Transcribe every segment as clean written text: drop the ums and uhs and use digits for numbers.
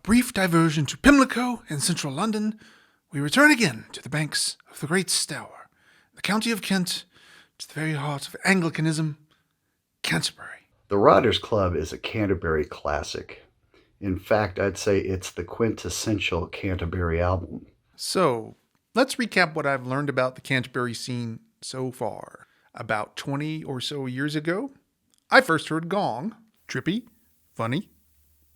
Brief diversion to Pimlico in central London, we return again to the banks of the Great Stour, the county of Kent, to the very heart of Anglicanism, Canterbury. The Rotters Club is a Canterbury classic. In fact, I'd say it's the quintessential Canterbury album. So, let's recap what I've learned about the Canterbury scene so far. About 20 or so years ago, I first heard Gong, trippy, funny,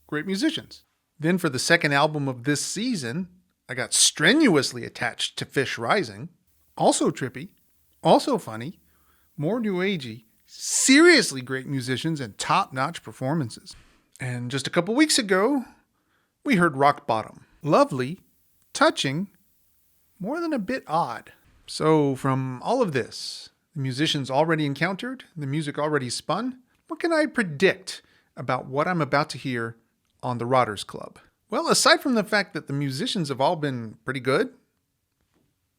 great musicians. Then for the second album of this season, I got strenuously attached to Fish Rising. Also trippy, also funny, more new agey, seriously great musicians and top-notch performances. And just a couple weeks ago, we heard Rock Bottom. Lovely, touching, more than a bit odd. So from all of this, the musicians already encountered, the music already spun, what can I predict about what I'm about to hear on the Rotters Club? Well, aside from the fact that the musicians have all been pretty good,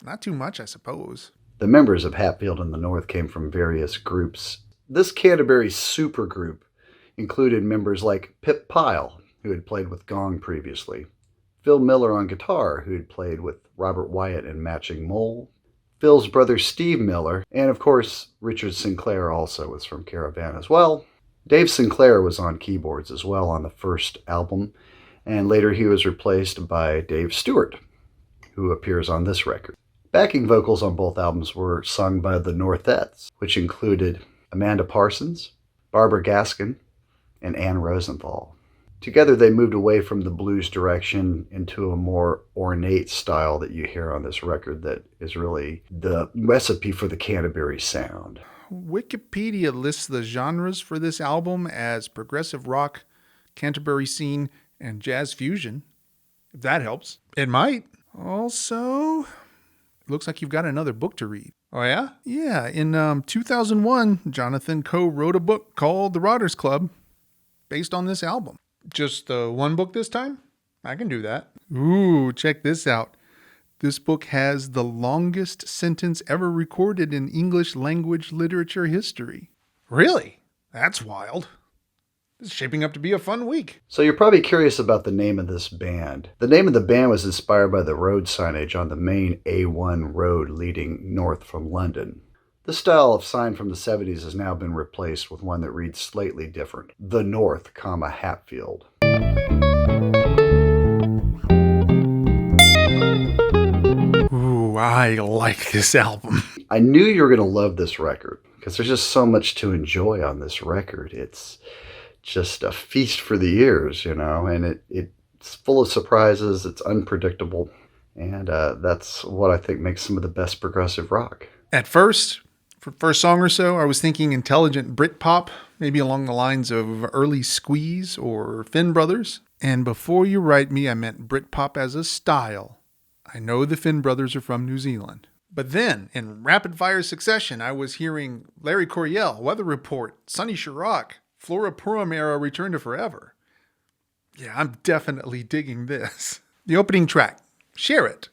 not too much, I suppose. The members of Hatfield and the North came from various groups. This Canterbury supergroup included members like Pip Pyle, who had played with Gong previously, Phil Miller on guitar, who had played with Robert Wyatt and Matching Mole, Phil's brother Steve Miller, and of course Richard Sinclair also was from Caravan as well. Dave Sinclair was on keyboards as well on the first album, and later he was replaced by Dave Stewart, who appears on this record. Backing vocals on both albums were sung by the Northettes, which included Amanda Parsons, Barbara Gaskin, and Ann Rosenthal. Together they moved away from the blues direction into a more ornate style that you hear on this record that is really the recipe for the Canterbury sound. Wikipedia lists the genres for this album as progressive rock, Canterbury scene, and jazz fusion. If that helps. It might. Also, it looks like you've got another book to read. Oh yeah? Yeah, in 2001, Jonathan Coe wrote a book called The Rotters Club, based on this album. Just the one book this time? I can do that. Ooh, check this out. This book has the longest sentence ever recorded in English language literature history. Really? That's wild. This is shaping up to be a fun week. So you're probably curious about the name of this band. The name of the band was inspired by the road signage on the main A1 road leading north from London. This style of sign from the 70s has now been replaced with one that reads slightly different. The North, Hatfield. Ooh, I like this album. I knew you were going to love this record because there's just so much to enjoy on this record. It's just a feast for the ears, and it's full of surprises. It's unpredictable. And that's what I think makes some of the best progressive rock. At first, for the first song or so, I was thinking intelligent Britpop, maybe along the lines of early Squeeze or Finn Brothers. And before you write me, I meant Britpop as a style. I know the Finn Brothers are from New Zealand. But then, in rapid-fire succession, I was hearing Larry Coryell, Weather Report, Sonny Chirac, Flora Purim era Return to Forever. Yeah, I'm definitely digging this. The opening track, Share It.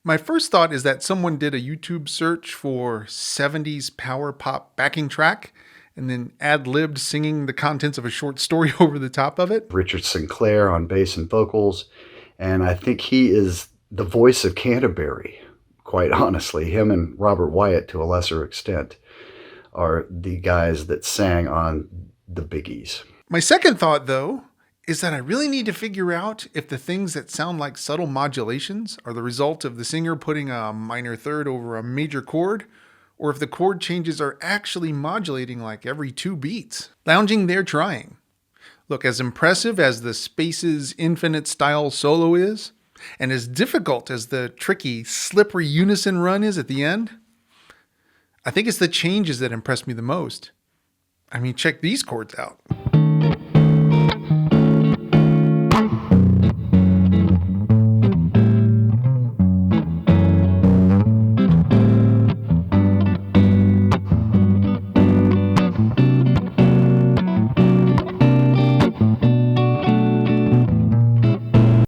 My first thought is that someone did a YouTube search for 70s power pop backing track and then ad-libbed singing the contents of a short story over the top of it. Richard Sinclair on bass and vocals, and I think he is the voice of Canterbury, quite honestly. Him and Robert Wyatt, to a lesser extent, are the guys that sang on the biggies. My second thought, though, is that I really need to figure out if the things that sound like subtle modulations are the result of the singer putting a minor third over a major chord, or if the chord changes are actually modulating like every 2 beats. Lounging there trying. Look, as impressive as the Space's Infinite style solo is, and as difficult as the tricky, slippery unison run is at the end, I think it's the changes that impress me the most. I mean, check these chords out.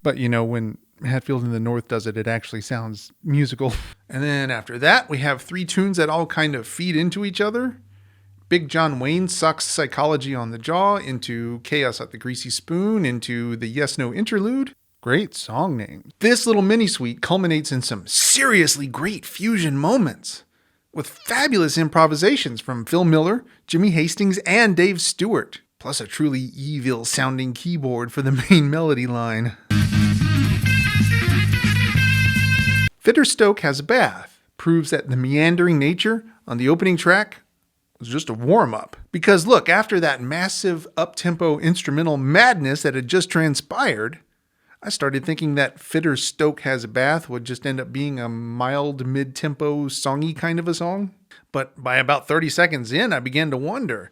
But when Hatfield in the North does it, it actually sounds musical. And then after that, we have 3 tunes that all kind of feed into each other. Big John Wayne sucks Psychology on the Jaw into Chaos at the Greasy Spoon into the Yes No interlude. Great song name. This little mini suite culminates in some seriously great fusion moments with fabulous improvisations from Phil Miller, Jimmy Hastings, and Dave Stewart, plus a truly evil sounding keyboard for the main melody line. Fitter Stoke Has a Bath proves that the meandering nature on the opening track was just a warm-up. Because look, after that massive up-tempo instrumental madness that had just transpired, I started thinking that Fitter Stoke Has a Bath would just end up being a mild mid-tempo songy kind of a song. But by about 30 seconds in, I began to wonder.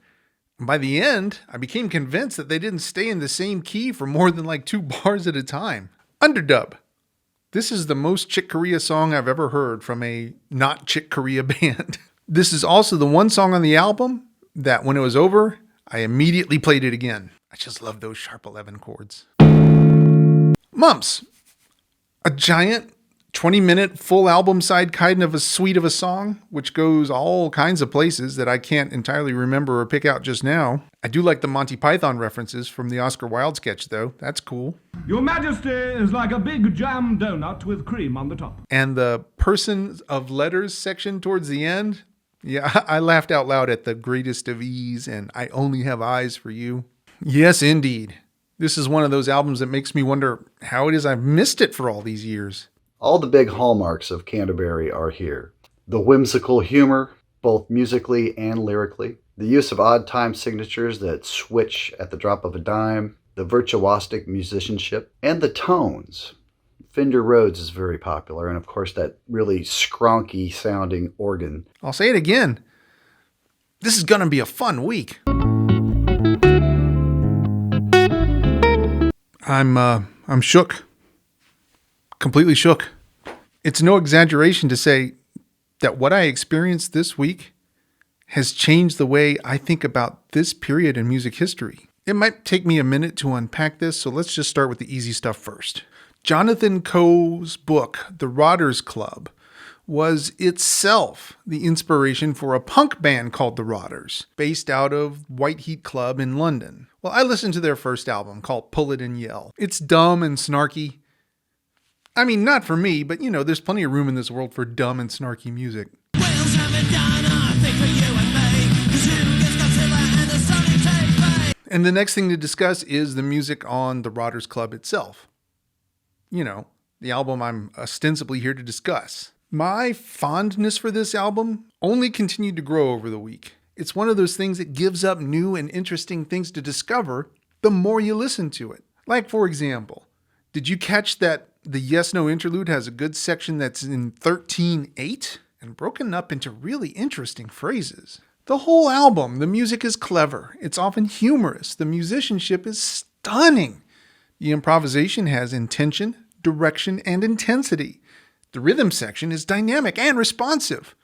By the end, I became convinced that they didn't stay in the same key for more than like 2 bars at a time. Underdub. This is the most Chick Corea song I've ever heard from a not Chick Corea band. This is also the one song on the album that when it was over, I immediately played it again. I just love those sharp 11 chords. Mumps. A giant 20-minute full album side kind of a suite of a song, which goes all kinds of places that I can't entirely remember or pick out just now. I do like the Monty Python references from the Oscar Wilde sketch, though. That's cool. Your Majesty is like a big jam donut with cream on the top. And the Person of Letters section towards the end. Yeah, I laughed out loud at the Greatest of Ease and I Only Have Eyes for You. Yes, indeed. This is one of those albums that makes me wonder how it is I've missed it for all these years. All the big hallmarks of Canterbury are here. The whimsical humor, both musically and lyrically. The use of odd time signatures that switch at the drop of a dime. The virtuosic musicianship. And the tones. Fender Rhodes is very popular. And of course that really skronky sounding organ. I'll say it again. This is going to be a fun week. I'm shook. Completely shook. It's no exaggeration to say that what I experienced this week has changed the way I think about this period in music history. It might take me a minute to unpack this, so let's just start with the easy stuff first. Jonathan Coe's book, The Rodders Club, was itself the inspiration for a punk band called The Rodders, based out of White Heat Club in London. Well, I listened to their first album called Pull It and Yell. It's dumb and snarky. I mean, not for me, but there's plenty of room in this world for dumb and snarky music. And the next thing to discuss is the music on The Rodders Club itself. The album I'm ostensibly here to discuss. My fondness for this album only continued to grow over the week. It's one of those things that gives up new and interesting things to discover the more you listen to it. Like, for example, did you catch that the Yes No interlude has a good section that's in 13/8 and broken up into really interesting phrases? The whole album, the music is clever. It's often humorous. The musicianship is stunning. The improvisation has intention, direction, and intensity. The rhythm section is dynamic and responsive,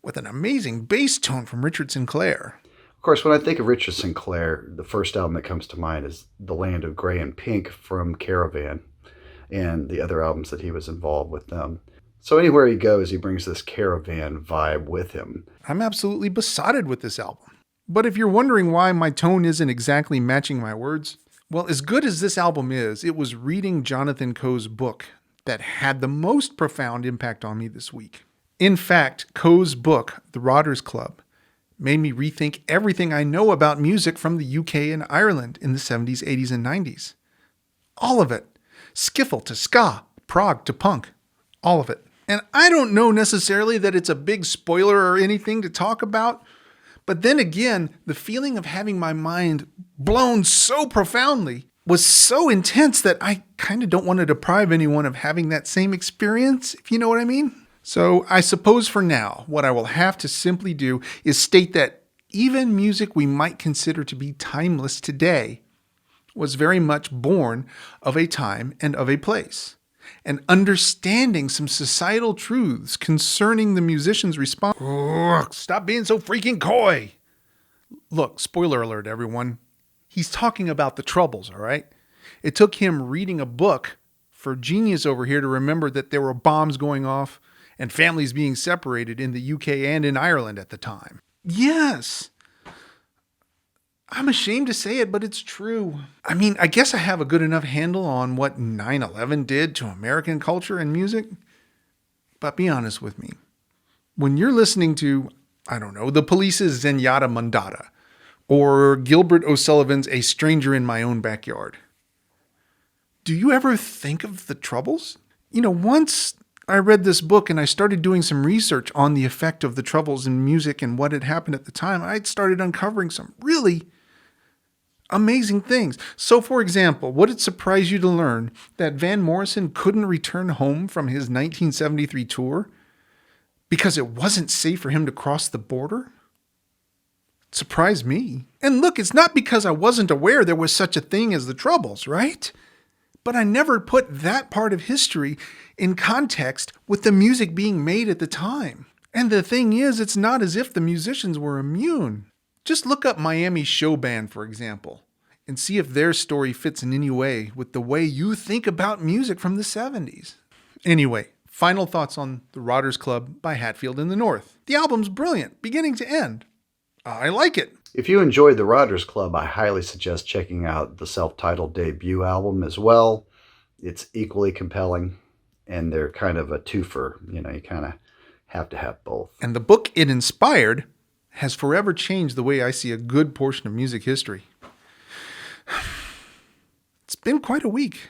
with an amazing bass tone from Richard Sinclair. Of course, when I think of Richard Sinclair, the first album that comes to mind is The Land of Grey and Pink from Caravan and the other albums that he was involved with them. So anywhere he goes, he brings this Caravan vibe with him. I'm absolutely besotted with this album. But if you're wondering why my tone isn't exactly matching my words, well, as good as this album is, it was reading Jonathan Coe's book that had the most profound impact on me this week. In fact, Coe's book, The Rodders Club, made me rethink everything I know about music from the UK and Ireland in the 70s, 80s, and 90s. All of it. Skiffle to ska, prog to punk. All of it. And I don't know necessarily that it's a big spoiler or anything to talk about, but then again, the feeling of having my mind blown so profoundly was so intense that I kind of don't want to deprive anyone of having that same experience, if you know what I mean. So I suppose for now, what I will have to simply do is state that even music we might consider to be timeless today was very much born of a time and of a place. And understanding some societal truths concerning the musician's response. Stop being so freaking coy. Look, spoiler alert, everyone. He's talking about the Troubles, all right? It took him reading a book for genius over here to remember that there were bombs going off and families being separated in the UK and in Ireland at the time. Yes. I'm ashamed to say it, but it's true. I mean, I guess I have a good enough handle on what 9/11 did to American culture and music. But be honest with me. When you're listening to, I don't know, The Police's Zenyatta Mondatta, or Gilbert O'Sullivan's A Stranger in My Own Backyard, do you ever think of the Troubles? Once I read this book and I started doing some research on the effect of the Troubles in music and what had happened at the time, I started uncovering some really amazing things. So, for example, would it surprise you to learn that Van Morrison couldn't return home from his 1973 tour because it wasn't safe for him to cross the border? It surprised me. And look, it's not because I wasn't aware there was such a thing as the Troubles, right? But I never put that part of history in context with the music being made at the time. And the thing is, it's not as if the musicians were immune. Just look up Miami Show Band, for example, and see if their story fits in any way with the way you think about music from the 70s. Anyway, final thoughts on The Rotters Club by Hatfield in the North. The album's brilliant, beginning to end. I like it. If you enjoyed The Rotters Club, I highly suggest checking out the self-titled debut album as well. It's equally compelling, and they're kind of a twofer. You kind of have to have both. And the book it inspired has forever changed the way I see a good portion of music history. It's been quite a week.